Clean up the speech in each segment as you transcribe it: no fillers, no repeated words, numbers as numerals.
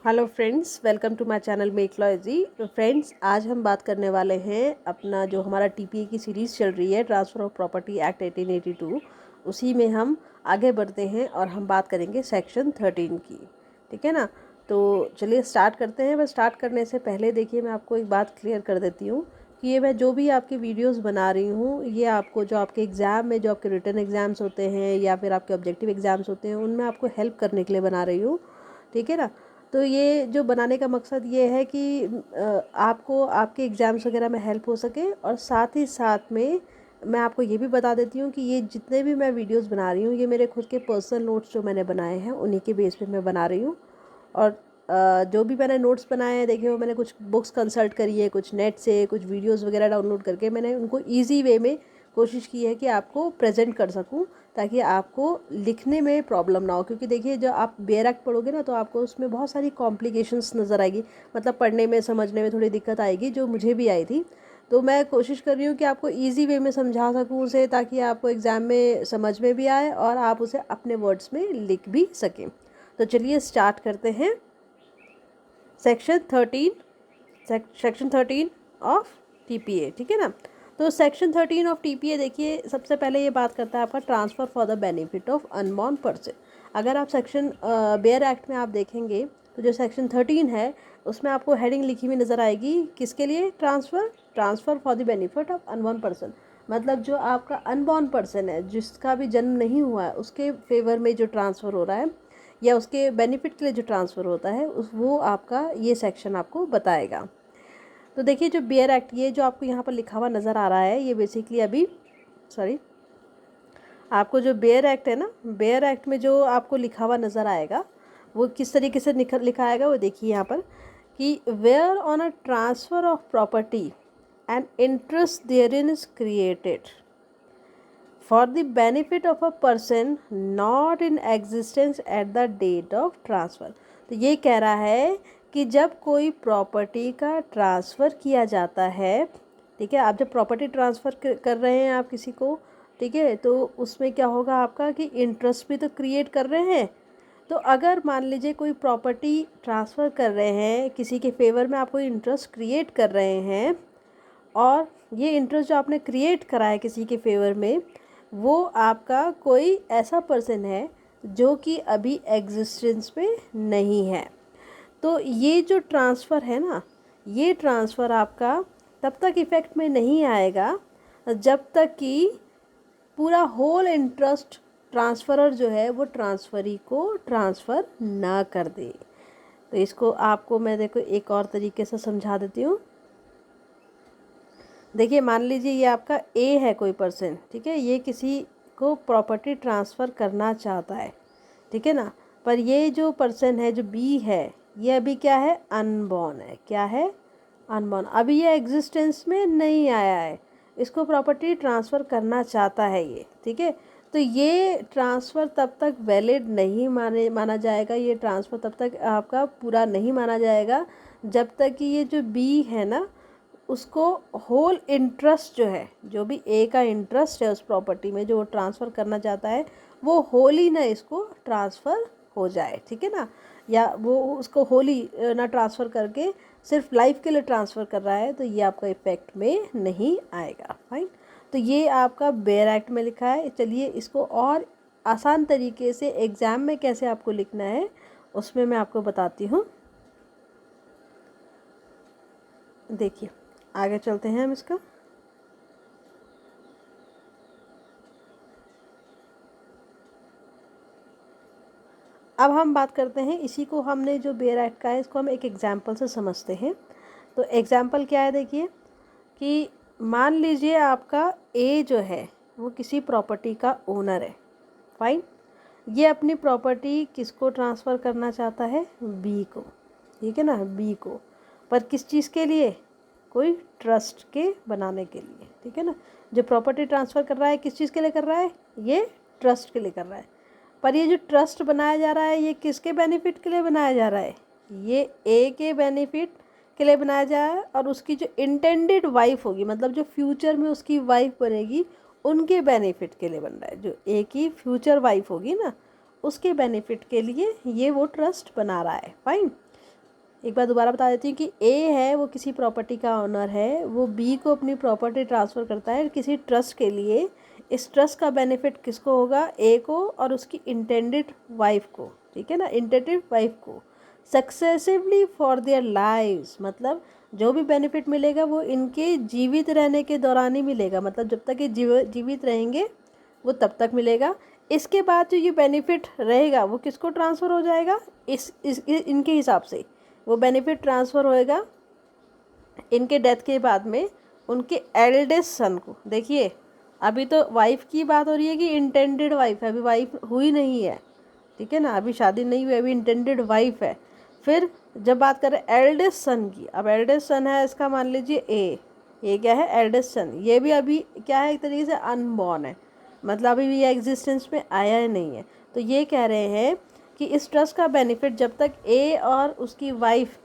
Hello friends, welcome to my channel मेकलॉजी। तो friends, आज हम बात करने वाले हैं अपना जो हमारा टीपीए की सीरीज़ चल रही है, ट्रांसफ़र ऑफ प्रॉपर्टी एक्ट 1882। उसी में हम आगे बढ़ते हैं और हम बात करेंगे सेक्शन 13 की। ठीक है ना। तो चलिए स्टार्ट करते हैं। बस स्टार्ट करने से पहले देखिए, मैं आपको एक बात क्लियर कर देती हूँ कि ये मैं जो भी आपकी वीडियोस बना रही हूँ, ये आपको जो आपके एग्ज़ाम में जो आपके रिटन एग्ज़ाम्स होते हैं या फिर आपके ऑब्जेक्टिव एग्ज़ाम्स होते हैं, उनमें आपको हेल्प करने के लिए बना रही हूँ। ठीक है ना। तो ये जो बनाने का मकसद ये है कि आपको आपके एग्ज़ाम्स वगैरह में हेल्प हो सके, और साथ ही साथ में मैं आपको ये भी बता देती हूँ कि ये जितने भी मैं वीडियोस बना रही हूँ, ये मेरे खुद के पर्सनल नोट्स जो मैंने बनाए हैं उन्हीं के बेस पे मैं बना रही हूँ। और जो भी मैंने नोट्स बनाए हैं, देखिए वो मैंने कुछ बुक्स कंसल्ट करी है, कुछ नेट से कुछ वीडियोस वगैरह डाउनलोड करके मैंने उनको ईजी वे में कोशिश की है कि आपको प्रेजेंट कर सकूं, ताकि आपको लिखने में प्रॉब्लम ना हो। क्योंकि देखिए, जब आप बेयर एक्ट पढ़ोगे ना, तो आपको उसमें बहुत सारी कॉम्प्लिकेशंस नज़र आएगी, मतलब पढ़ने में समझने में थोड़ी दिक्कत आएगी, जो मुझे भी आई थी। तो मैं कोशिश कर रही हूँ कि आपको ईजी वे में समझा सकूँ उसे, ताकि आपको एग्ज़ाम में समझ में भी आए और आप उसे अपने वर्ड्स में लिख भी सकें। तो चलिए स्टार्ट करते हैं। Section 13 of TPA. ठीक है ना। तो सेक्शन 13 ऑफ टीपीए, देखिए सबसे पहले ये बात करता है आपका transfer for the benefit of unborn person. अगर आप सेक्शन बेयर एक्ट में आप देखेंगे, तो जो सेक्शन 13 है उसमें आपको हेडिंग लिखी हुई नज़र आएगी, किसके लिए? Transfer for the benefit of unborn person. मतलब जो आपका अनबॉर्न पर्सन है, जिसका भी जन्म नहीं हुआ है, उसके फेवर में जो ट्रांसफ़र हो रहा है या उसके बेनिफिट के लिए जो ट्रांसफ़र होता है, उस वो आपका ये सेक्शन आपको बताएगा। तो देखिए, जो बेयर एक्ट, ये जो आपको यहाँ पर लिखा हुआ नज़र आ रहा है, ये बेसिकली अभी आपको जो बेयर एक्ट है ना, बेयर एक्ट में जो आपको लिखा हुआ नज़र आएगा, वो किस तरीके से लिखा आएगा वो देखिए यहाँ पर, कि where on a transfer of property and interest therein is created for the benefit of a person not in existence at the date of transfer. तो ये कह रहा है कि जब कोई प्रॉपर्टी का ट्रांसफ़र किया जाता है, ठीक है, आप जब प्रॉपर्टी ट्रांसफ़र कर रहे हैं आप किसी को, ठीक है, तो उसमें क्या होगा आपका कि इंटरेस्ट भी तो क्रिएट कर रहे हैं। तो अगर मान लीजिए कोई प्रॉपर्टी ट्रांसफ़र कर रहे हैं किसी के फेवर में, आप कोई इंटरेस्ट क्रिएट कर रहे हैं, और ये इंटरेस्ट जो आपने क्रिएट करा है किसी के फेवर में, वो आपका कोई ऐसा पर्सन है जो कि अभी एग्जिस्टेंस में नहीं है। तो ये जो ट्रांसफ़र है ना, ये ट्रांसफ़र आपका तब तक इफ़ेक्ट में नहीं आएगा जब तक कि पूरा होल इंटरेस्ट ट्रांसफ़रर जो है वो ट्रांसफ़री को ट्रांसफ़र ना कर दे। तो इसको आपको मैं देखो एक और तरीके से समझा देती हूँ। देखिए, मान लीजिए ये आपका ए है कोई पर्सन, ठीक है, ये किसी को प्रॉपर्टी ट्रांसफ़र करना चाहता है, ठीक है ना। पर ये जो पर्सन है, जो बी है, ये अभी क्या है? अनबॉर्न है। क्या है? अनबॉर्न। अभी ये एग्जिस्टेंस में नहीं आया है, इसको प्रॉपर्टी ट्रांसफ़र करना चाहता है ये, ठीक है। तो ये ट्रांसफ़र तब तक वैलिड नहीं माना जाएगा, ये ट्रांसफ़र तब तक आपका पूरा नहीं माना जाएगा जब तक कि ये जो बी है ना, उसको होल इंटरेस्ट जो है, जो भी ए का इंटरेस्ट है उस प्रॉपर्टी में जो वो ट्रांसफ़र करना चाहता है, वो होली ना इसको ट्रांसफ़र हो जाए, ठीक है ना। या वो उसको होली ना ट्रांसफ़र करके सिर्फ लाइफ के लिए ट्रांसफ़र कर रहा है, तो ये आपका इफेक्ट में नहीं आएगा। फाइन। तो ये आपका बेयर एक्ट में लिखा है। चलिए इसको और आसान तरीके से एग्ज़ाम में कैसे आपको लिखना है, उसमें मैं आपको बताती हूँ। देखिए, आगे चलते हैं हम इसका। अब हम बात करते हैं, इसी को हमने जो बेयर एक्ट का है, इसको हम एक एग्जाम्पल से समझते हैं। तो एग्जाम्पल क्या है? देखिए कि मान लीजिए आपका ए जो है वो किसी प्रॉपर्टी का ओनर है। फाइन। ये अपनी प्रॉपर्टी किसको ट्रांसफ़र करना चाहता है? बी को, ठीक है ना, बी को। पर किस चीज़ के लिए? कोई ट्रस्ट के बनाने के लिए, ठीक है ना। जो प्रॉपर्टी ट्रांसफ़र कर रहा है, किस चीज़ के लिए कर रहा है? ये ट्रस्ट के लिए कर रहा है। पर ये जो ट्रस्ट बनाया जा रहा है, ये किसके बेनिफिट के लिए बनाया जा रहा है? ये ए के बेनिफिट के लिए बनाया जा रहा है, और उसकी जो इंटेंडेड वाइफ होगी, मतलब जो फ्यूचर में उसकी वाइफ बनेगी, उनके बेनिफिट के लिए बन रहा है। जो ए की फ्यूचर वाइफ होगी ना, उसके बेनिफिट के लिए ये वो ट्रस्ट बना रहा है। फाइन। एक बार दोबारा बता देती हूँ कि ए है वो किसी प्रॉपर्टी का ऑनर है, वो बी को अपनी प्रॉपर्टी ट्रांसफ़र करता है किसी ट्रस्ट के लिए। इस ट्रस्ट का बेनिफिट किसको होगा? ए को और उसकी इंटेंडेड वाइफ को, ठीक है ना, इंटेंडेड वाइफ को सक्सेसिवली फॉर देयर लाइव्स। मतलब जो भी बेनिफिट मिलेगा वो इनके जीवित रहने के दौरान ही मिलेगा, मतलब जब तक ये जीवित रहेंगे वो तब तक मिलेगा। इसके बाद जो ये बेनिफिट रहेगा वो किसको ट्रांसफ़र हो जाएगा? इनके हिसाब से वो बेनिफिट ट्रांसफ़र होएगा इनके डेथ के बाद में उनके एल्डेस्ट सन को। देखिए अभी तो वाइफ की बात हो रही है कि इंटेंडेड वाइफ है, अभी वाइफ हुई नहीं है, ठीक है ना, अभी शादी नहीं हुई, अभी इंटेंडेड वाइफ है। फिर जब बात करें एल्डेस्ट सन की, अब एल्डेस्ट सन है इसका मान लीजिए ए, ये क्या है? Eldest son. ये भी अभी क्या है? एक तरीके से अनबॉर्न है, मतलब अभी भी ये एग्जिस्टेंस में आया ही नहीं है। तो ये कह रहे हैं कि इस ट्रस्ट का बेनिफिट जब तक ए और उसकी वाइफ,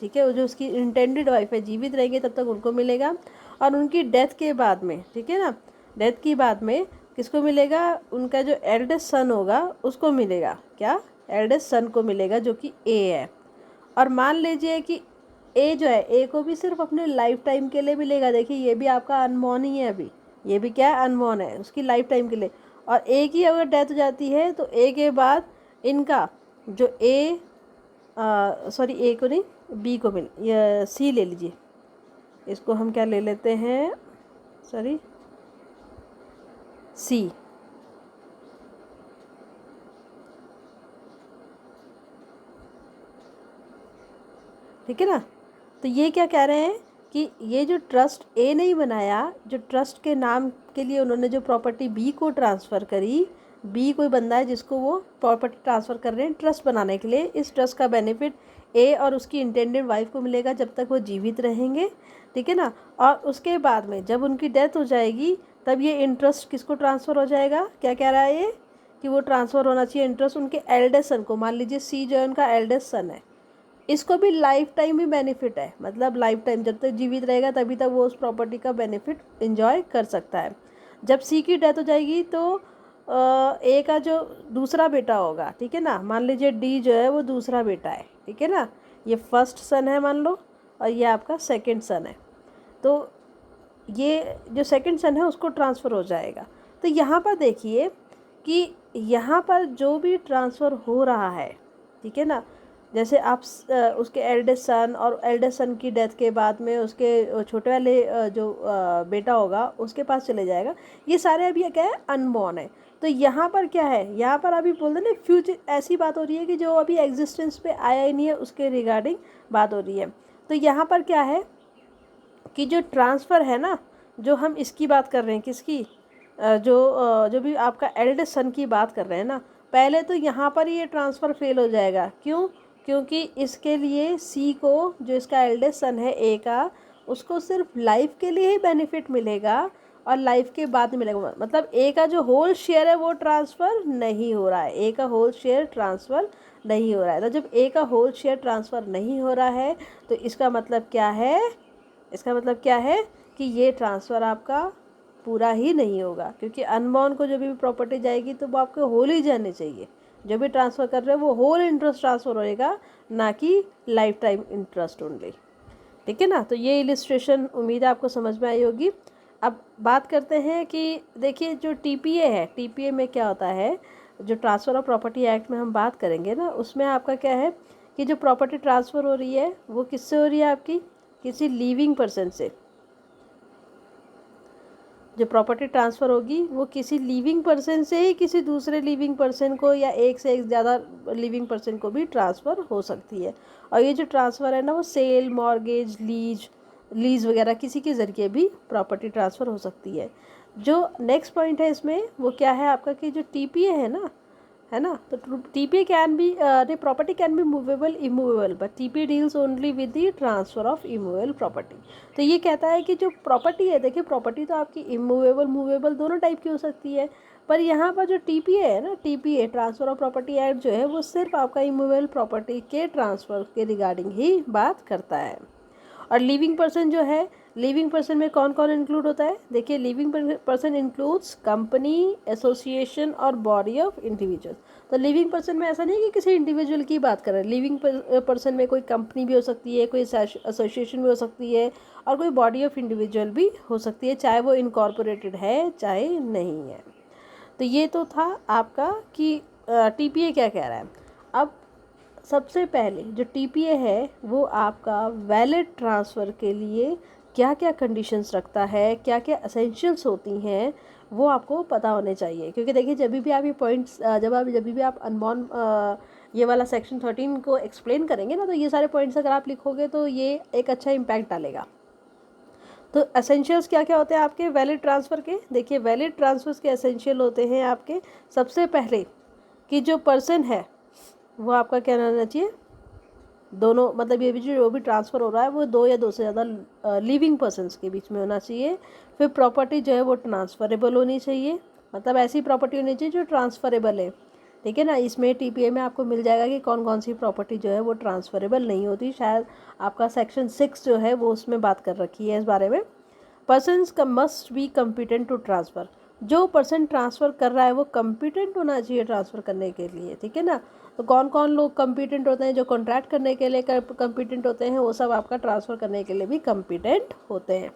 ठीक है, वो जो उसकी इंटेंडेड वाइफ है, जीवित रहेंगे तब तक उनको मिलेगा, और उनकी डेथ के बाद में, ठीक है ना, डेथ की बाद में किसको मिलेगा? उनका जो एल्डेस्ट सन होगा उसको मिलेगा। क्या? एल्डेस्ट सन को मिलेगा जो कि ए है। और मान लीजिए कि ए जो है, ए को भी सिर्फ अपने लाइफ टाइम के लिए मिलेगा। देखिए ये भी आपका अनबॉर्न ही है अभी, ये भी क्या है? अनबॉर्न है, उसकी लाइफ टाइम के लिए। और ए की अगर डेथ हो जाती है तो ए के बाद इनका जो सॉरी ए को नहीं, बी को या सी ले लीजिए, इसको हम क्या ले लेते हैं? सॉरी सी, ठीक है ना। तो ये क्या कह रहे हैं कि ये जो ट्रस्ट ए नहीं बनाया, जो ट्रस्ट के नाम के लिए उन्होंने जो प्रॉपर्टी बी को ट्रांसफ़र करी, बी कोई बंदा है जिसको वो प्रॉपर्टी ट्रांसफ़र कर रहे हैं ट्रस्ट बनाने के लिए, इस ट्रस्ट का बेनिफिट ए और उसकी इंटेंडेड वाइफ को मिलेगा जब तक वो जीवित रहेंगे, ठीक है ना। और उसके बाद में जब उनकी डेथ हो जाएगी तब ये इंटरेस्ट किसको ट्रांसफ़र हो जाएगा? क्या कह रहा है ये कि वो ट्रांसफ़र होना चाहिए इंटरेस्ट उनके एल्डेस्ट सन को। मान लीजिए सी जो है उनका एल्डेस्ट सन है, इसको भी लाइफ टाइम ही बेनिफिट है, मतलब लाइफ टाइम जब तक जीवित रहेगा तभी तक वो उस प्रॉपर्टी का बेनिफिट एंजॉय कर सकता है। जब सी की डेथ हो जाएगी तो ए का जो दूसरा बेटा होगा, ठीक है ना, मान लीजिए डी जो है वो दूसरा बेटा है, ठीक है ना, ये फर्स्ट सन है मान लो, और ये आपका सेकंड सन है, तो ये जो सेकंड सन है उसको ट्रांसफ़र हो जाएगा। तो यहाँ पर देखिए कि यहाँ पर जो भी ट्रांसफ़र हो रहा है, ठीक है ना, जैसे आप उसके एल्डेस्ट सन और एल्डेस्ट सन की डेथ के बाद में उसके छोटे वाले जो बेटा होगा उसके पास चले जाएगा। ये सारे अभी क्या है? अनबॉर्न है। तो यहाँ पर क्या है? यहाँ पर अभी बोल दे ना फ्यूचर, ऐसी बात हो रही है कि जो अभी एग्जिस्टेंस पे आया ही नहीं है उसके रिगार्डिंग बात हो रही है। तो यहाँ पर क्या है कि जो ट्रांसफ़र है ना, जो हम इसकी बात कर रहे हैं, किसकी? जो भी आपका एल्डेस्ट सन की बात कर रहे हैं ना, पहले तो यहाँ पर ये ट्रांसफ़र फेल हो जाएगा। क्यों? क्योंकि इसके लिए सी को, जो इसका एल्डेस्ट सन है ए का, उसको सिर्फ लाइफ के लिए ही बेनिफिट मिलेगा और लाइफ के बाद मिलेगा। मतलब ए का जो होल शेयर है वो ट्रांसफ़र नहीं हो रहा है, ए का होल शेयर ट्रांसफ़र नहीं हो रहा है। तो जब ए का होल शेयर ट्रांसफ़र नहीं हो रहा है तो इसका मतलब क्या है? इसका मतलब क्या है कि ये ट्रांसफ़र आपका पूरा ही नहीं होगा, क्योंकि अनबॉर्न को जो भी प्रॉपर्टी जाएगी तो वो आपको होल ही जाने चाहिए। जो भी ट्रांसफ़र कर रहे हो वो होल इंटरेस्ट ट्रांसफ़र होएगा, ना कि लाइफ टाइम इंटरेस्ट ओनली, ठीक है ना। तो ये इलिस्ट्रेशन उम्मीद है आपको समझ में आई होगी। अब बात करते हैं कि देखिए जो टीपीए है, टीपीए में क्या होता है, जो ट्रांसफ़र ऑफ प्रॉपर्टी एक्ट में हम बात करेंगे ना, उसमें आपका क्या है कि जो प्रॉपर्टी ट्रांसफ़र हो रही है वो किससे हो रही है? आपकी किसी लिविंग पर्सन से। जो प्रॉपर्टी ट्रांसफ़र होगी वो किसी लिविंग पर्सन से ही किसी दूसरे लिविंग पर्सन को, या एक से एक ज़्यादा लिविंग पर्सन को भी ट्रांसफ़र हो सकती है। और ये जो ट्रांसफ़र है ना वो सेल, मॉर्गेज, लीज वगैरह किसी के ज़रिए भी प्रॉपर्टी ट्रांसफ़र हो सकती है। जो नेक्स्ट पॉइंट है इसमें वो क्या है आपका कि जो टीपीए है ना, तो TPA can be property can be movable, immovable, but TPA deals only with the transfer of immovable property. तो ये कहता है कि जो प्रॉपर्टी है, देखिए प्रॉपर्टी तो आपकी इमूवेबल, मूवेबल दोनों टाइप की हो सकती है, पर यहाँ पर जो टीपीए है ना, TPA transfer of property act जो है वो सिर्फ आपका इमूवेबल प्रॉपर्टी के ट्रांसफ़र के रिगार्डिंग ही बात करता है। और लिविंग पर्सन जो है लिविंग पर्सन में कौन कौन इंक्लूड होता है? देखिए, living person includes company, association और बॉडी ऑफ इंडिविजुअल। तो लिविंग पर्सन में ऐसा नहीं है कि किसी इंडिविजुअल की बात कर रहे हैं। लिविंग पर्सन में कोई कंपनी भी हो सकती है, कोई एसोसिएशन भी हो सकती है और कोई बॉडी ऑफ इंडिविजुअल भी हो सकती है, चाहे वो इनकॉर्पोरेटेड है चाहे नहीं है। तो ये तो था आपका कि टीपीए क्या कह रहा है। अब सबसे पहले जो टीपीए है वो आपका वैलिड ट्रांसफ़र के लिए क्या क्या कंडीशंस रखता है, क्या क्या एसेंशियल्स होती हैं, वो आपको पता होने चाहिए। क्योंकि देखिए, जब भी आप ये पॉइंट्स जब भी आप अनबॉर्न ये वाला सेक्शन 13 को एक्सप्लेन करेंगे ना, तो ये सारे पॉइंट्स अगर आप लिखोगे तो ये एक अच्छा इम्पैक्ट डालेगा। तो एसेंशियल्स क्या क्या होते हैं आपके वैलिड ट्रांसफ़र के? देखिए, वैलिड ट्रांसफर्स के एसेंशियल होते हैं आपके सबसे पहले कि जो पर्सन है वो आपका क्या रहना चाहिए, दोनों, मतलब ये भी जो भी ट्रांसफ़र हो रहा है वो दो या दो से ज़्यादा लिविंग पर्सन्स के बीच में होना चाहिए। फिर प्रॉपर्टी जो है वो ट्रांसफरेबल होनी चाहिए, मतलब ऐसी प्रॉपर्टी होनी चाहिए जो ट्रांसफरेबल है। ठीक है ना। इसमें टीपीए में आपको मिल जाएगा कि कौन कौन सी प्रॉपर्टी जो है वो ट्रांसफरेबल नहीं होती। शायद आपका सेक्शन 6 जो है वो उसमें बात कर रखी है इस बारे में। पर्सनस का must be competent to transfer. जो पर्सन ट्रांसफ़र कर रहा है वो कम्पिटेंट होना चाहिए ट्रांसफ़र करने के लिए। ठीक है ना। तो कौन कौन लोग कम्पिटेंट होते हैं? जो कॉन्ट्रैक्ट करने के लिए कम्पिटेंट होते हैं वो सब आपका ट्रांसफ़र करने के लिए भी कम्पिटेंट होते हैं।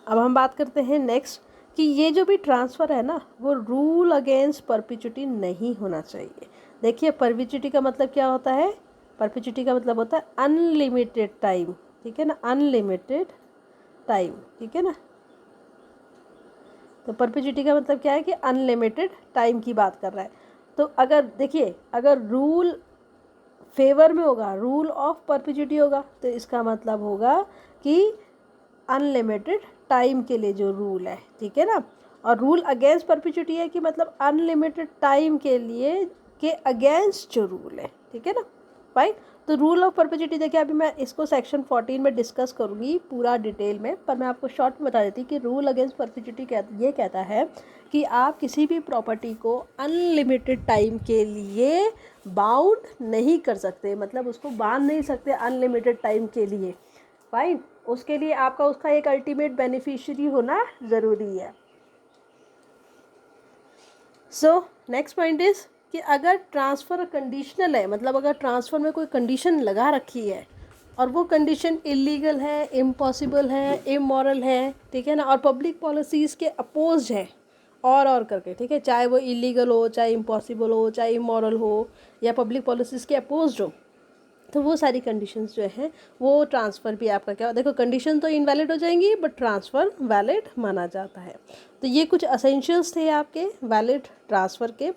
अब हम बात करते हैं नेक्स्ट कि ये जो भी ट्रांसफ़र है ना वो रूल अगेंस्ट परपिचुटी नहीं होना चाहिए। देखिए, परपिचुटी का मतलब क्या होता है? परपिचुटी का मतलब होता है अनलिमिटेड टाइम। ठीक है ना, अनलिमिटेड टाइम। ठीक है ना। तो परपिचुटी का मतलब क्या है कि अनलिमिटेड टाइम की बात कर रहा है। तो अगर देखिए, अगर रूल फेवर में होगा, रूल ऑफ परपिचुटी होगा, तो इसका मतलब होगा कि अनलिमिटेड टाइम के लिए जो रूल है। ठीक है ना। और रूल अगेंस्ट परपिचुटी है कि मतलब अनलिमिटेड टाइम के लिए के अगेंस्ट जो रूल है। ठीक है ना। राइट। तो रूल ऑफ परपेचुइटी देखिए, अभी मैं इसको सेक्शन 14 में डिस्कस करूँगी पूरा डिटेल में, पर मैं आपको शॉर्ट में बता देती कि रूल अगेंस्ट परपेचुइटी ये कहता है कि आप किसी भी प्रॉपर्टी को अनलिमिटेड टाइम के लिए बाउंड नहीं कर सकते, मतलब उसको बांध नहीं सकते अनलिमिटेड टाइम के लिए। फाइन। उसके लिए आपका उसका एक अल्टीमेट बेनिफिशियरी होना ज़रूरी है। सो नेक्स्ट पॉइंट इज़ कि अगर ट्रांसफ़र कंडीशनल है, मतलब अगर ट्रांसफ़र में कोई कंडीशन लगा रखी है और वो कंडीशन इलीगल है, इम्पॉसिबल है, इमोरल है, ठीक है ना, और पब्लिक पॉलिसीज़ के अपोज है और करके, ठीक है, चाहे वो इलीगल हो, चाहे इम्पॉसिबल हो, चाहे इमोरल हो या पब्लिक पॉलिसीज़ के अपोज हो, तो वो सारी कंडीशंस जो हैं वो ट्रांसफ़र भी आपका क्या, देखो कंडीशन तो इनवैलिड हो जाएंगी बट ट्रांसफ़र वैलिड माना जाता है। तो ये कुछ असेंशियल्स थे आपके वैलिड ट्रांसफ़र के।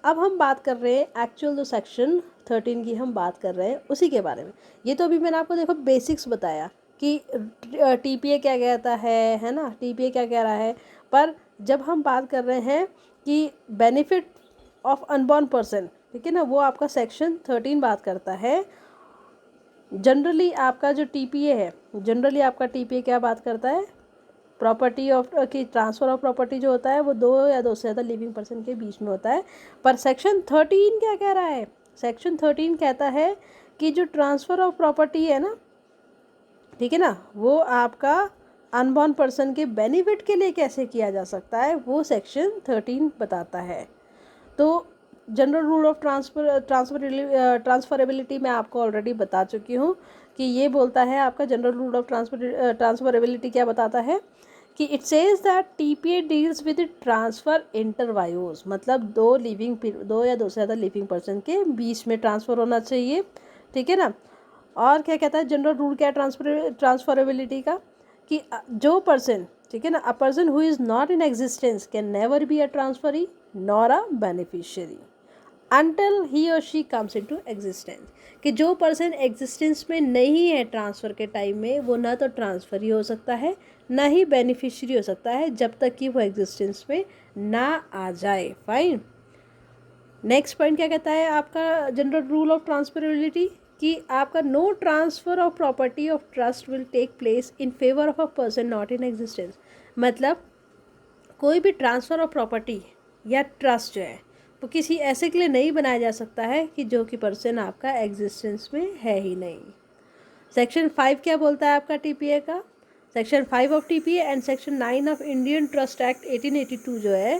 अब हम बात कर रहे हैं एक्चुअल जो सेक्शन 13 की हम बात कर रहे हैं उसी के बारे में। ये तो अभी मैंने आपको देखो बेसिक्स बताया कि टीपीए क्या कहता है ना, टीपीए क्या कह रहा है। पर जब हम बात कर रहे हैं कि बेनिफिट ऑफ अनबॉर्न पर्सन, ठीक है ना, वो आपका सेक्शन 13 बात करता है। जनरली आपका जो टीपीए है, जनरली आपका टीपीए क्या बात करता है, प्रॉपर्टी ऑफ की ट्रांसफ़र ऑफ प्रॉपर्टी जो होता है वो दो या दो से ज़्यादा लिविंग पर्सन के बीच में होता है। पर सेक्शन 13 क्या कह रहा है? सेक्शन 13 कहता है कि जो ट्रांसफ़र ऑफ प्रॉपर्टी है ना, ठीक है ना, वो आपका अनबॉर्न पर्सन के बेनिफिट के लिए कैसे किया जा सकता है वो सेक्शन 13 बताता है। तो जनरल रूल ऑफ ट्रांसफरेबिलिटी मैं आपको ऑलरेडी बता चुकी हूँ कि ये बोलता है आपका जनरल रूल ऑफ ट्रांसफरेबिलिटी क्या बताता है कि it says that TPA deals with transfer inter vivos, मतलब दो या दो से ज़्यादा लिविंग पर्सन के बीच में ट्रांसफ़र होना चाहिए। ठीक है ना। और क्या कहता है जनरल रूल क्या ट्रांसफरेबिलिटी का कि जो पर्सन, ठीक है ना, a person who is not in existence can never be a transferee nor a beneficiary until he और शी कम्स इनटू एग्जिस्टेंस, कि जो पर्सन एग्जिस्टेंस में नहीं है ट्रांसफ़र के टाइम में वो ना तो ट्रांसफ़र ही हो सकता है ना ही बेनिफिशियरी हो सकता है जब तक कि वो एग्जिस्टेंस में ना आ जाए। फाइन। नेक्स्ट पॉइंट क्या कहता है आपका जनरल रूल ऑफ ट्रांसफरेबिलिटी कि आपका no transfer of property of trust will take place in favour of a person not in existence, मतलब कोई भी ट्रांसफ़र ऑफ प्रॉपर्टी या ट्रस्ट जो है वो किसी ऐसे के लिए नहीं बनाया जा सकता है कि जो कि पर्सन आपका एग्जिस्टेंस में है ही नहीं। सेक्शन 5 क्या बोलता है आपका टीपीए का? Section 5 of TPA and section 9 of Indian trust act 1882 जो है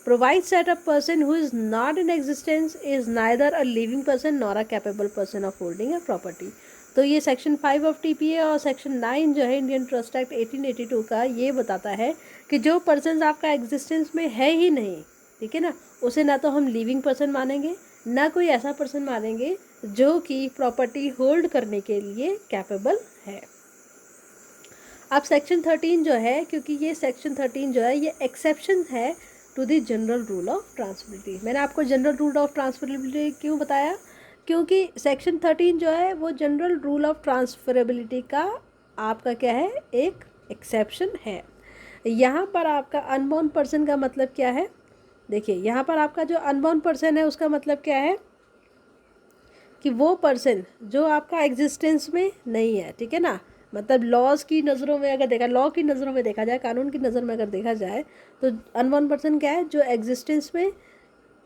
provides that a person who is not in existence is neither a living person nor a capable person of holding a property। तो ये section 5 of TPA और section 9 जो है Indian trust act 1882 का ये बताता है कि जो पर्सन आपका एग्जिस्टेंस में है ही नहीं, ठीक है ना, उसे ना तो हम लिविंग पर्सन मानेंगे ना कोई ऐसा पर्सन मानेंगे जो कि प्रॉपर्टी होल्ड करने के लिए कैपेबल है। अब सेक्शन 13 जो है, क्योंकि ये सेक्शन 13 जो है ये एक्सेप्शन है to the general rule of transferability. मैंने आपको जनरल रूल ऑफ ट्रांसफरेबिलिटी क्यों बताया, क्योंकि सेक्शन 13 जो है वो जनरल रूल ऑफ ट्रांसफरेबिलिटी का आपका क्या है, एक एक्सेप्शन है। यहाँ पर आपका अनबॉर्न पर्सन का मतलब क्या है, देखिए यहाँ पर आपका जो अनबॉर्न पर्सन है उसका मतलब क्या है कि वो पर्सन जो आपका एग्जिस्टेंस में नहीं है, ठीक है ना, मतलब लॉज की नज़रों में अगर देखा, लॉ की नज़रों में देखा जाए, कानून की नज़र में अगर देखा जाए तो अनबॉर्न पर्सन क्या है, जो एग्जिस्टेंस में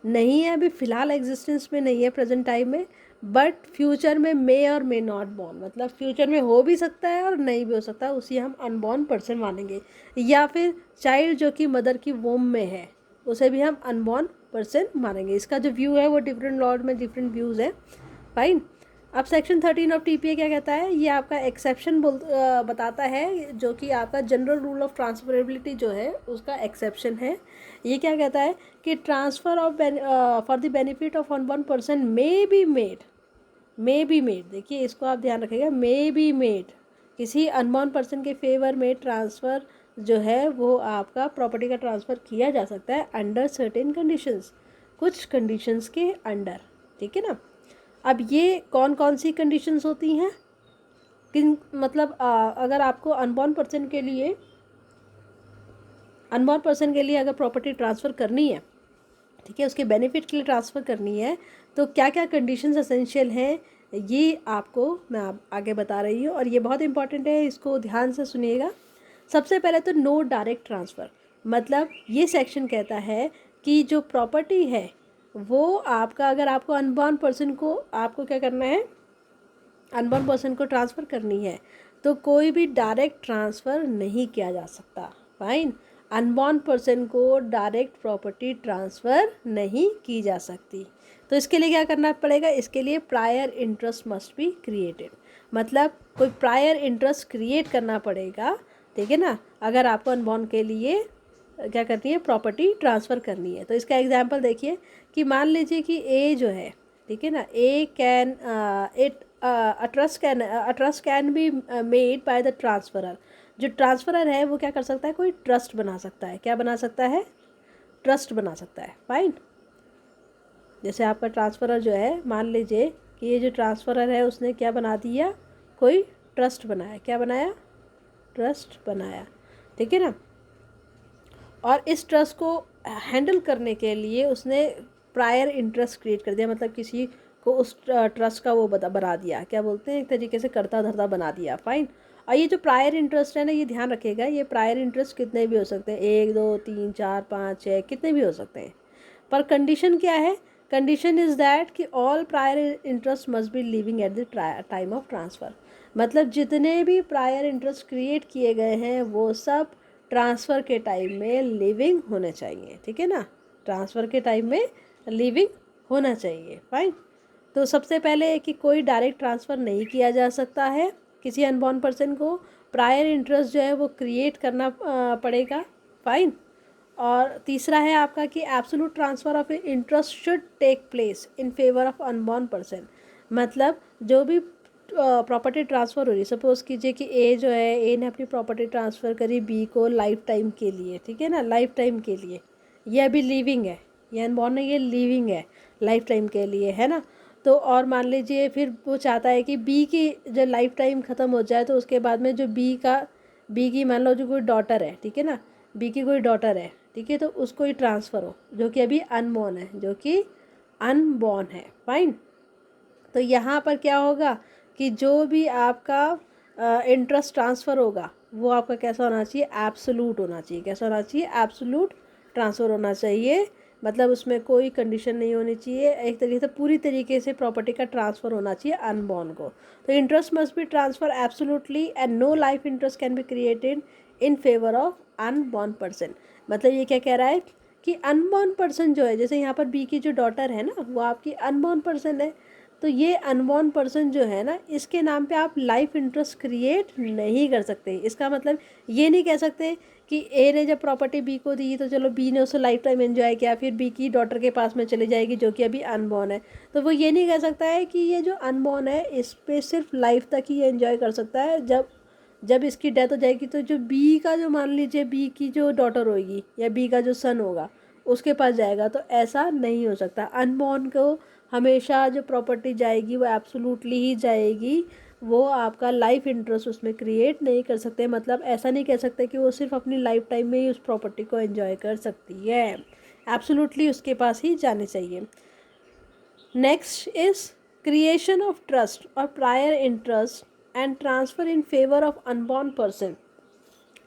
नहीं है, अभी फ़िलहाल एग्जिस्टेंस में नहीं है प्रेजेंट टाइम में, बट फ्यूचर में मे और मे नॉट बॉर्न, मतलब फ्यूचर में हो भी सकता है और नहीं भी हो सकता, उसी हम अनबॉर्न पर्सन मानेंगे। या फिर चाइल्ड जो कि मदर की वोम में है उसे भी हम अनबॉर्न पर्सन मानेंगे। इसका जो व्यू है वो डिफरेंट लॉ में डिफरेंट व्यूज़ है, फाइन। अब सेक्शन 13 ऑफ टीपीए क्या कहता है, ये आपका एक्सेप्शन बताता है, जो कि आपका जनरल रूल ऑफ ट्रांसफरेबिलिटी जो है उसका एक्सेप्शन है। ये क्या कहता है कि transfer of for the benefit of unborn person may be made, देखिए इसको आप ध्यान रखिएगा, मे बी मेड, किसी अनबॉर्न पर्सन के फेवर में ट्रांसफ़र जो है वो आपका प्रॉपर्टी का ट्रांसफ़र किया जा सकता है अंडर सर्टेन कंडीशंस, कुछ कंडीशंस के अंडर, ठीक है ना। अब ये कौन कौन सी कंडीशंस होती हैं, किन मतलब अगर आपको अनबॉर्न पर्सन के लिए अगर प्रॉपर्टी ट्रांसफ़र करनी है, ठीक है, उसके बेनिफिट के लिए ट्रांसफ़र करनी है, तो क्या क्या कंडीशंस एसेंशियल हैं ये आपको मैं आगे बता रही हूँ, और ये बहुत इंपॉर्टेंट है, इसको ध्यान से सुनिएगा। सबसे पहले तो नो डायरेक्ट ट्रांसफ़र, मतलब ये सेक्शन कहता है कि जो प्रॉपर्टी है वो आपका, अगर आपको अनबॉर्न पर्सन को आपको क्या करना है, अनबॉर्न पर्सन को ट्रांसफ़र करनी है तो कोई भी डायरेक्ट ट्रांसफ़र नहीं किया जा सकता, फाइन। अनबॉर्न पर्सन को डायरेक्ट प्रॉपर्टी ट्रांसफ़र नहीं की जा सकती, तो इसके लिए क्या करना पड़ेगा, इसके लिए prior interest must be created, मतलब कोई प्रायर इंटरेस्ट क्रिएट करना पड़ेगा, ठीक है ना, अगर आपको अनबॉर्न के लिए क्या करनी है, प्रॉपर्टी ट्रांसफ़र करनी है। तो इसका एग्जांपल देखिए कि मान लीजिए कि ए जो है, ठीक है ना, A can a trust can be made by the transferor। जो ट्रांसफरर है वो क्या कर सकता है, कोई ट्रस्ट बना सकता है, क्या बना सकता है, ट्रस्ट बना सकता है, फाइन। जैसे आपका ट्रांसफरर जो है, मान लीजिए कि ये जो ट्रांसफरर है उसने क्या बना दिया, कोई ट्रस्ट बनाया, क्या बनाया, ट्रस्ट बनाया, ठीक है ना, और इस ट्रस्ट को हैंडल करने के लिए उसने प्रायर इंटरेस्ट क्रिएट कर दिया, मतलब किसी को उस ट्रस्ट का वो बना दिया, क्या बोलते हैं, एक तरीके से करता धरता बना दिया, फाइन। और ये जो प्रायर इंटरेस्ट है ना, ये ध्यान रखिएगा, ये प्रायर इंटरेस्ट कितने भी हो सकते हैं, 1 2 3 4 5 6 कितने भी हो सकते हैं, पर कंडीशन क्या है, कंडीशन इज़ दैट कि all prior interest must B living at the time of transfer, मतलब जितने भी प्रायर इंटरेस्ट क्रिएट किए गए हैं वो सब ट्रांसफ़र के टाइम में लिविंग होने चाहिए, ठीक है ना, ट्रांसफ़र के टाइम में लिविंग होना चाहिए, फाइन। तो सबसे पहले कि कोई डायरेक्ट ट्रांसफ़र नहीं किया जा सकता है किसी अनबॉर्न पर्सन को, प्रायर इंटरेस्ट जो है वो क्रिएट करना पड़ेगा, फाइन। और तीसरा है आपका कि absolute transfer of interest should take place in favour of unborn person, मतलब जो भी प्रॉपर्टी ट्रांसफ़र हो रही है, सपोज़ कीजिए कि ए जो है, ए ने अपनी प्रॉपर्टी ट्रांसफ़र करी बी को लाइफ टाइम के लिए, ठीक है ना, लाइफ टाइम के लिए, ये अभी लिविंग है, ये अनबॉर्न है, ये लिविंग है, लाइफ टाइम के लिए, है ना। तो और मान लीजिए फिर वो चाहता है कि बी की जब लाइफ टाइम ख़त्म हो जाए तो उसके बाद में जो बी की मान लो जो कोई डॉटर है, ठीक है ना, बी की कोई डॉटर है, ठीक है, तो उसको ही ट्रांसफ़र हो, जो कि अभी अनबॉर्न है, है, फाइन। तो यहाँ पर क्या होगा कि जो भी आपका इंटरेस्ट ट्रांसफ़र होगा वो आपका कैसा होना चाहिए, एब्सोल्यूट होना चाहिए, कैसा होना चाहिए, एब्सोल्यूट ट्रांसफ़र होना चाहिए, मतलब उसमें कोई कंडीशन नहीं होनी चाहिए, एक तरीके से पूरी तरीके से प्रॉपर्टी का ट्रांसफ़र होना चाहिए अनबॉर्न को। तो interest must be transfer absolutely and no life interest can be created in favour of unborn person. मतलब ये क्या कह रहा है कि अनबॉर्न पर्सन जो है, जैसे यहाँ पर बी की जो डॉटर है ना, वो आपकी अनबॉर्न पर्सन है, तो ये अनबॉर्न पर्सन जो है ना, इसके नाम पे आप लाइफ इंटरेस्ट क्रिएट नहीं कर सकते। इसका मतलब ये नहीं कह सकते कि ए ने जब प्रॉपर्टी बी को दी तो चलो बी ने उसे लाइफ टाइम एंजॉय किया, फिर बी की डॉटर के पास में चली जाएगी जो कि अभी अनबॉर्न है। तो वो ये नहीं कह सकता है कि ये जो अनबॉर्न है इस पे सिर्फ लाइफ तक ही एंजॉय कर सकता है, जब जब इसकी डेथ हो जाएगी तो जो बी का जो, मान लीजिए बी की जो डॉटर होगी या बी का जो सन होगा उसके पास जाएगा, तो ऐसा नहीं हो सकता। अनबॉर्न को हमेशा जो प्रॉपर्टी जाएगी वो एब्सोल्युटली ही जाएगी, वो आपका लाइफ इंटरेस्ट उसमें क्रिएट नहीं कर सकते। मतलब ऐसा नहीं कह सकते कि वो सिर्फ अपनी लाइफ टाइम में ही उस प्रॉपर्टी को एंजॉय कर सकती है, एब्सोल्युटली उसके पास ही जाने चाहिए। Next is creation of trust और prior interest and transfer in favour of unborn person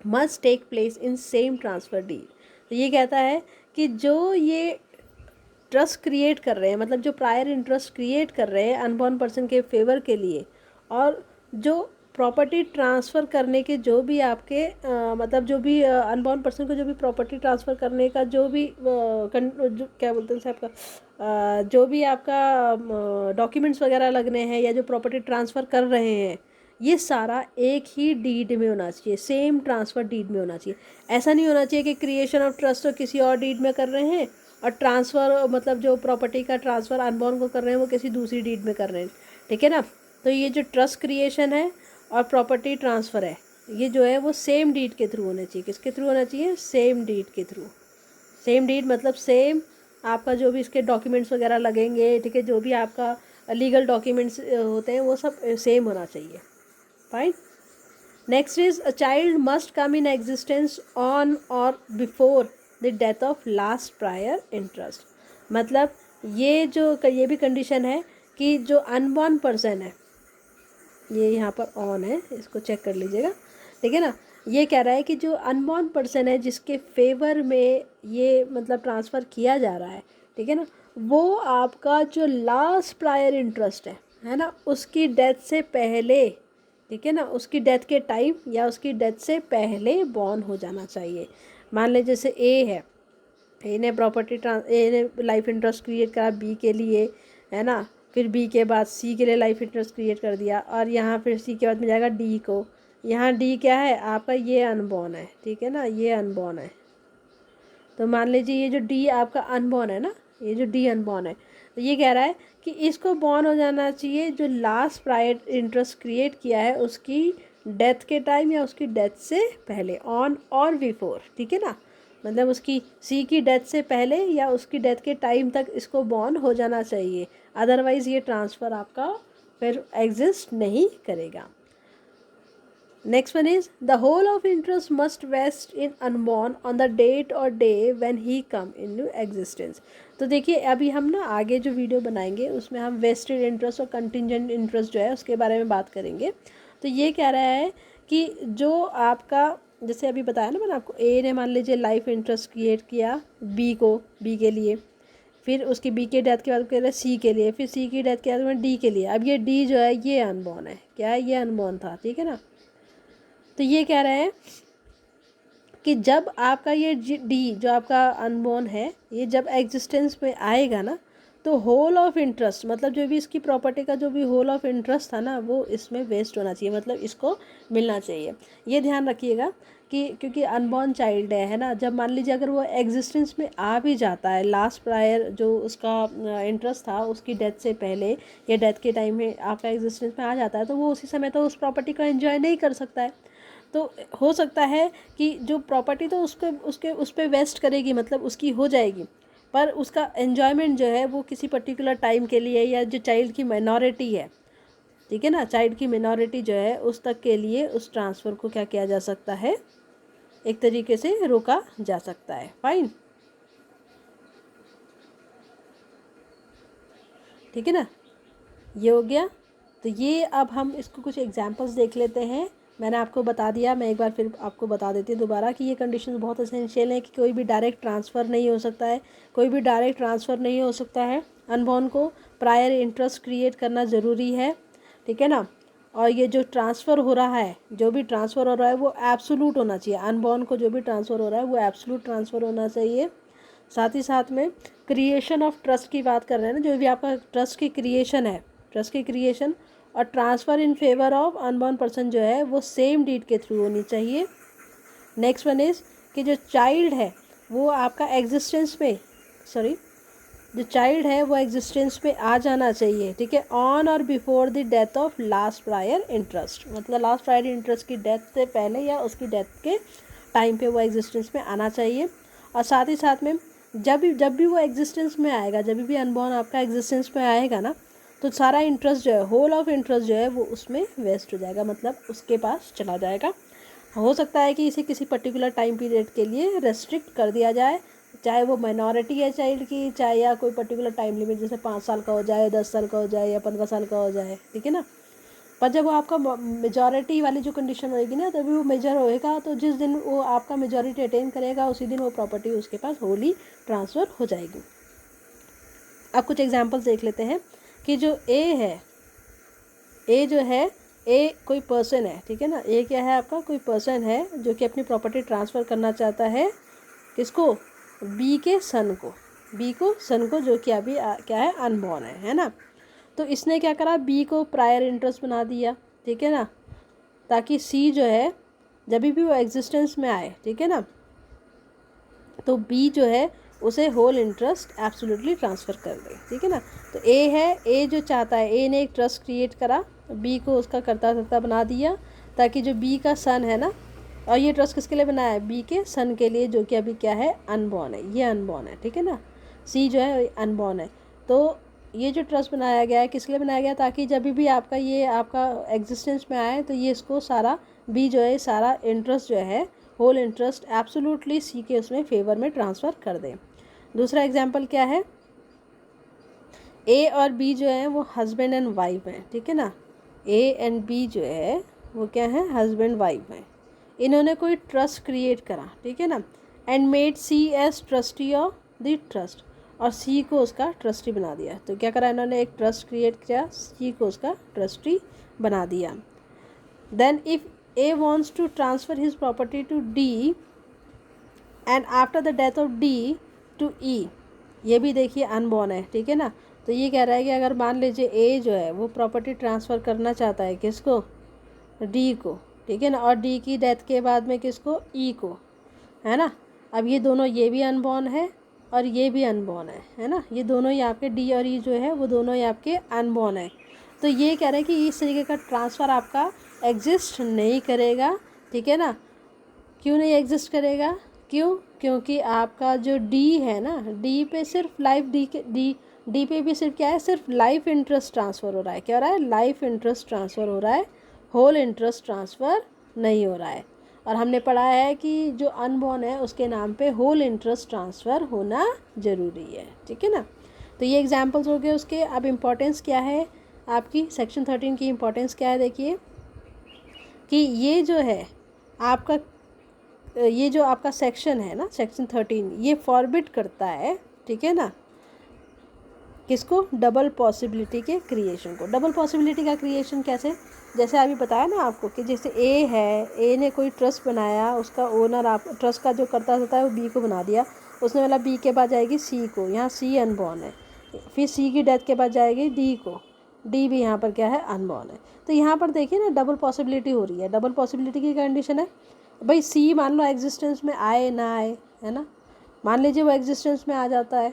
must take place in same transfer deed. तो ये कहता है कि जो ये ट्रस्ट क्रिएट कर रहे हैं, मतलब जो प्रायर इंटरेस्ट क्रिएट कर रहे हैं अनबॉर्न पर्सन के फेवर के लिए, और जो प्रॉपर्टी ट्रांसफ़र करने के जो भी आपके मतलब जो भी अनबॉर्न पर्सन को जो भी प्रॉपर्टी ट्रांसफ़र करने का जो भी जो क्या बोलते हैं साहब का जो भी आपका डॉक्यूमेंट्स वगैरह लगने हैं या जो प्रॉपर्टी ट्रांसफ़र कर रहे हैं, ये सारा एक ही डीड में होना चाहिए, सेम ट्रांसफ़र डीड में होना चाहिए। ऐसा नहीं होना चाहिए कि क्रिएशन ऑफ ट्रस्ट तो किसी और डीड में कर रहे हैं और ट्रांसफ़र मतलब जो प्रॉपर्टी का ट्रांसफ़र अनबॉर्न को कर रहे हैं वो किसी दूसरी डीड में कर रहे हैं, ठीक है ना। तो ये जो ट्रस्ट क्रिएशन है और प्रॉपर्टी ट्रांसफ़र है, ये जो है वो सेम डीड के थ्रू होने चाहिए। किसके थ्रू होना चाहिए? सेम डीड के थ्रू। सेम डीड मतलब सेम आपका जो भी इसके डॉक्यूमेंट्स वगैरह लगेंगे, ठीक है, जो भी आपका लीगल डॉक्यूमेंट्स होते हैं वो सब सेम होना चाहिए। Fine. Next is a child must come in existence on और before the death of last prior interest. मतलब ये भी कंडीशन है कि जो अनबॉर्न पर्सन है, ये यहाँ पर ऑन है, इसको चेक कर लीजिएगा, ठीक है ना। ये कह रहा है कि जो अनबॉर्न पर्सन है जिसके फेवर में ये मतलब ट्रांसफ़र किया जा रहा है, ठीक है ना, वो आपका जो लास्ट प्रायर इंटरेस्ट है ना, उसकी डेथ से पहले, ठीक है ना, उसकी डेथ के टाइम या उसकी डेथ से पहले बॉर्न हो जाना चाहिए। मान लें जैसे ए है, ए ने लाइफ इंटरेस्ट क्रिएट करा बी के लिए, है ना, फिर बी के बाद सी के लिए लाइफ इंटरेस्ट क्रिएट कर दिया, और यहाँ फिर सी के बाद में जाएगा डी को। यहाँ डी क्या है आपका? ये अनबॉर्न है, ठीक है ना, ये अनबॉर्न है। तो मान लीजिए ये जो डी आपका अनबॉर्न है ना, ये जो डी अनबॉर्न है, तो ये कह रहा है कि इसको बॉर्न हो जाना चाहिए जो लास्ट प्रायर इंटरेस्ट क्रिएट किया है उसकी डेथ के टाइम या उसकी डेथ से पहले, ऑन और बिफोर, ठीक है ना। मतलब उसकी सी की डेथ से पहले या उसकी डेथ के टाइम तक इसको बॉर्न हो जाना चाहिए, अदरवाइज़ ये ट्रांसफ़र आपका फिर एग्जिस्ट नहीं करेगा। Next one is the whole of interest must vest in unborn on the date or day when he come into existence। तो देखिए अभी हम ना आगे जो वीडियो बनाएंगे उसमें हम वेस्टेड इंटरेस्ट और कंटिंजेंट इंटरेस्ट जो है उसके बारे में बात करेंगे। तो ये कह रहा है कि जो आपका, जैसे अभी बताया ना मैंने आपको, ए ने मान लीजिए लाइफ इंटरेस्ट क्रिएट किया बी के लिए, फिर उसकी बी के डेथ के बाद कह रहे सी के लिए, फिर सी की डेथ के बाद में डी के लिए। अब ये डी जो है ये अनबॉर्न है, क्या है? ये अनबॉर्न था, ठीक है ना। तो ये कह रहे हैं कि जब आपका ये डी जो आपका अनबॉर्न है, ये जब एग्जिस्टेंस में आएगा ना, तो होल ऑफ इंटरेस्ट मतलब जो भी इसकी प्रॉपर्टी का जो भी होल ऑफ इंटरेस्ट था ना, वो इसमें वेस्ट होना चाहिए, मतलब इसको मिलना चाहिए। ये ध्यान रखिएगा कि क्योंकि अनबॉर्न चाइल्ड है ना, जब मान लीजिए अगर वो एग्जिस्टेंस में आ भी जाता है, लास्ट प्रायर जो उसका इंटरेस्ट था उसकी डेथ से पहले या डेथ के टाइम में आपका एग्जिस्टेंस में आ जाता है, तो वो उसी समय तो उस प्रॉपर्टी को एंजॉय नहीं कर सकता है। तो हो सकता है कि जो प्रॉपर्टी तो उस पर वेस्ट करेगी, मतलब उसकी हो जाएगी, पर उसका एन्जॉयमेंट जो है वो किसी पर्टिकुलर टाइम के लिए, या जो चाइल्ड की माइनॉरिटी है, ठीक है ना, चाइल्ड की माइनॉरिटी जो है उस तक के लिए उस ट्रांसफ़र को क्या किया जा सकता है, एक तरीके से रोका जा सकता है। फाइन, ठीक है ना, ये हो गया। तो ये अब हम इसको कुछ एग्जांपल्स देख लेते हैं मैंने आपको बता दिया, मैं एक बार फिर आपको बता देती हूँ दोबारा कि ये कंडीशन बहुत एसेंशियल है कि कोई भी डायरेक्ट ट्रांसफ़र नहीं हो सकता है, कोई भी डायरेक्ट ट्रांसफ़र नहीं हो सकता है। अनबॉर्न को प्रायर इंटरेस्ट क्रिएट करना ज़रूरी है, ठीक है ना। और ये जो ट्रांसफ़र हो रहा है, जो भी ट्रांसफ़र हो रहा है वो एब्सोल्यूट होना चाहिए। अनबॉर्न को जो भी ट्रांसफ़र हो रहा है वो एब्सोल्यूट ट्रांसफ़र होना चाहिए। साथ ही साथ में क्रिएशन ऑफ ट्रस्ट की बात कर रहे हैं ना, जो भी आपका ट्रस्ट की क्रिएशन है, ट्रस्ट की क्रिएशन और transfer in favour of unborn person जो है वो सेम डीड के थ्रू होनी चाहिए। नेक्स्ट वन इज़ कि जो चाइल्ड है वो आपका एग्जिस्टेंस में, जो चाइल्ड है वो एग्जिस्टेंस में आ जाना चाहिए, ठीक है, ऑन और before the death of last prior interest, मतलब लास्ट प्रायर इंटरेस्ट की डेथ से पहले या उसकी डेथ के टाइम पे वो एग्जिस्टेंस में आना चाहिए। और साथ ही साथ में जब भी वो एग्जिस्टेंस में आएगा, जब भी अनबॉर्न आपका एग्जिस्टेंस में आएगा ना, तो सारा इंटरेस्ट जो है, होल ऑफ इंटरेस्ट जो है वो उसमें वेस्ट हो जाएगा, मतलब उसके पास चला जाएगा। हो सकता है कि इसे किसी पर्टिकुलर टाइम पीरियड के लिए रेस्ट्रिक्ट कर दिया जाए, चाहे वो माइनॉरिटी है चाइल्ड की, चाहे या कोई पर्टिकुलर टाइम लिमिट जैसे 5 साल का हो जाए, 10 साल का हो जाए या 15 साल का हो जाए, ठीक है ना। पर जब वो आपका मेजॉरिटी वाली जो कंडीशन होएगी ना, तभी वो मेजर होएगा, तो जिस दिन वो आपका मेजॉरिटी अटेन करेगा उसी दिन वो प्रॉपर्टी उसके पास होली ट्रांसफ़र हो जाएगी। अब कुछ एग्जांपल्स देख लेते हैं कि जो ए है, ए जो है, ए कोई पर्सन है, ठीक है ना। ए क्या है आपका, कोई पर्सन है जो कि अपनी प्रॉपर्टी ट्रांसफ़र करना चाहता है, किसको, बी के सन को, बी को सन को, जो कि अभी क्या है, अनबॉर्न है ना। तो इसने क्या करा, बी को प्रायर इंटरेस्ट बना दिया, ठीक है ना, ताकि सी जो है जब भी वो एग्जिस्टेंस में आए, ठीक है ना, तो बी जो है उसे होल इंटरेस्ट एब्सोल्युटली ट्रांसफ़र कर दे, ठीक है ना। तो ए है, ए जो चाहता है, ए ने एक ट्रस्ट क्रिएट करा, बी को उसका कर्ता धर्ता बना दिया, ताकि जो बी का सन है ना, और ये ट्रस्ट किसके लिए बनाया है, बी के सन के लिए, जो कि अभी क्या है, अनबॉर्न है, ये अनबॉर्न है, ठीक है ना, सी जो है अनबॉर्न है। तो ये जो ट्रस्ट बनाया गया है किसके लिए बनाया गया, ताकि जब भी आपका ये आपका एग्जिस्टेंस में आए तो ये इसको सारा, बी जो है सारा इंटरेस्ट जो है, होल इंटरेस्ट एब्सोल्युटली सी के उसमें फेवर में ट्रांसफ़र कर दें। दूसरा एग्जांपल क्या है, ए और बी जो है वो हस्बैंड एंड वाइफ हैं, ठीक है ना, ए एंड बी जो है वो क्या है, हस्बैंड वाइफ हैं। इन्होंने कोई ट्रस्ट क्रिएट करा, ठीक है ना, and made C as trustee of the trust, और सी को उसका ट्रस्टी बना दिया। तो क्या करा इन्होंने, एक ट्रस्ट क्रिएट किया, सी को उसका ट्रस्टी बना दिया। Then if A wants to transfer his property to D and after the death of D to E, ये भी देखिए अनबॉर्न है, ठीक है ना। तो ये कह रहा है कि अगर मान लीजिए ए जो है वो प्रॉपर्टी ट्रांसफ़र करना चाहता है, किसको, डी को, ठीक है ना, और डी की डेथ के बाद में किसको, ई को, है ना। अब ये दोनों, ये भी अनबॉर्न है और ये भी अनबॉर्न है ना, ये दोनों ही आपके डी और ई जो है वो दोनों ही आपके अनबॉर्न है। तो ये कह रहे हैं कि इस तरीके का ट्रांसफ़र आपका एग्जिस्ट नहीं करेगा, ठीक है ना। क्यों नहीं एग्जिस्ट करेगा, क्यों, क्योंकि आपका जो डी है ना, डी पे सिर्फ लाइफ, डी पे भी सिर्फ क्या है, सिर्फ लाइफ इंटरेस्ट ट्रांसफ़र हो रहा है, क्या हो रहा है, लाइफ इंटरेस्ट ट्रांसफ़र हो रहा है, होल इंटरेस्ट ट्रांसफ़र नहीं हो रहा है। और हमने पढ़ा है कि जो अनबॉर्न है उसके नाम पे होल इंटरेस्ट ट्रांसफ़र होना ज़रूरी है, ठीक है ना। तो ये एग्जांपल्स हो गए उसके। अब इम्पोर्टेंस क्या है आपकी, सेक्शन 13 की इम्पोर्टेंस क्या है, देखिए कि ये जो है आपका, ये जो आपका सेक्शन है ना, सेक्शन 13, ये फॉरबिड करता है, ठीक है ना, किसको, डबल पॉसिबिलिटी के क्रिएशन को। डबल पॉसिबिलिटी का क्रिएशन कैसे, जैसे अभी बताया ना आपको कि जैसे ए है, ए ने कोई ट्रस्ट बनाया, उसका ओनर, आप ट्रस्ट का जो करता होता है वो बी को बना दिया, उसने वाला बी के बाद जाएगी सी को, यहाँ सी अनबॉर्न है, फिर सी की डेथ के बाद जाएगी डी को, डी भी यहाँ पर क्या है, अनबॉर्न है। तो यहाँ पर देखिए ना, डबल पॉसिबिलिटी हो रही है। डबल पॉसिबिलिटी की कंडीशन है भाई, सी मान लो एग्जिस्टेंस में आए ना आए, है ना, मान लीजिए वो एग्जिस्टेंस में आ जाता है,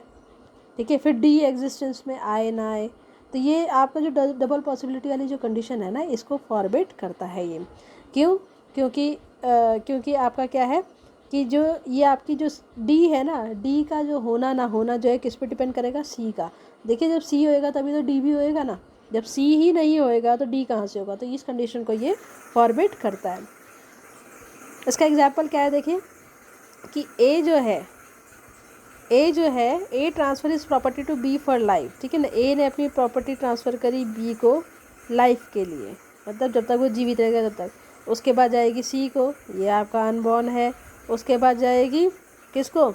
ठीक है, फिर डी एग्जिस्टेंस में आए ना आए, तो ये आपका जो डबल पॉसिबिलिटी वाली जो कंडीशन है ना, इसको फॉरबिड करता है ये। क्यों, क्योंकि आपका क्या है कि जो ये आपकी जो डी है ना, डी का जो होना ना होना जो है किस पे डिपेंड करेगा, सी का। देखिए जब सी होएगा तभी तो डी भी होएगा ना, जब सी ही नहीं होएगा तो डी कहाँ से होगा, तो इस कंडीशन को ये फॉरबिड करता है। इसका एग्जाम्पल क्या है, देखिए कि ए जो है, A transfer is property to B for life, ठीक है ना, ए ने अपनी प्रॉपर्टी ट्रांसफ़र करी बी को लाइफ के लिए, मतलब जब तक वो जीवित रहेगा तब तक। उसके बाद जाएगी सी को, ये आपका अनबॉर्न है। उसके बाद जाएगी किसको,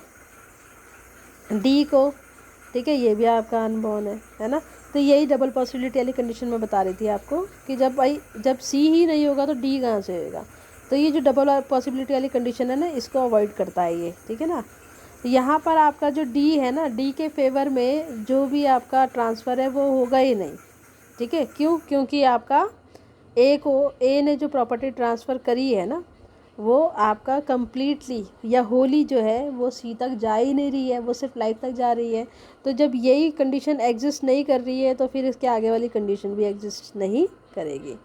डी को, ठीक है, ये भी आपका अनबॉर्न है ना। तो यही डबल पॉसिबिलिटी वाली कंडीशन मैं बता रही थी आपको कि जब सी ही नहीं होगा तो डी कहाँ से होगा। तो ये जो डबल पॉसिबिलिटी वाली कंडीशन है ना, इसको अवॉइड करता है ये, ठीक है ना। तो यहाँ पर आपका जो डी है ना, डी के फेवर में जो भी आपका ट्रांसफ़र है वो होगा ही नहीं, ठीक है। क्यों, क्योंकि आपका ए ने जो प्रॉपर्टी ट्रांसफ़र करी है ना, वो आपका कम्प्लीटली या होली जो है वो सी तक जा ही नहीं रही है, वो सिर्फ लाइफ तक जा रही है। तो जब यही कंडीशन एग्जिस्ट नहीं कर रही है तो फिर इसके आगे वाली कंडीशन भी एग्जिस्ट नहीं करेगी।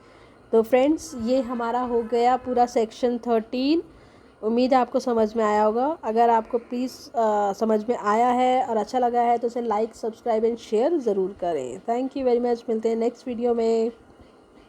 तो फ्रेंड्स, ये हमारा हो गया पूरा सेक्शन 13। उम्मीद है आपको समझ में आया होगा। अगर आपको प्लीज़ समझ में आया है और अच्छा लगा है तो इसे लाइक, सब्सक्राइब एंड शेयर ज़रूर करें। Thank you very much. मिलते हैं नेक्स्ट वीडियो में।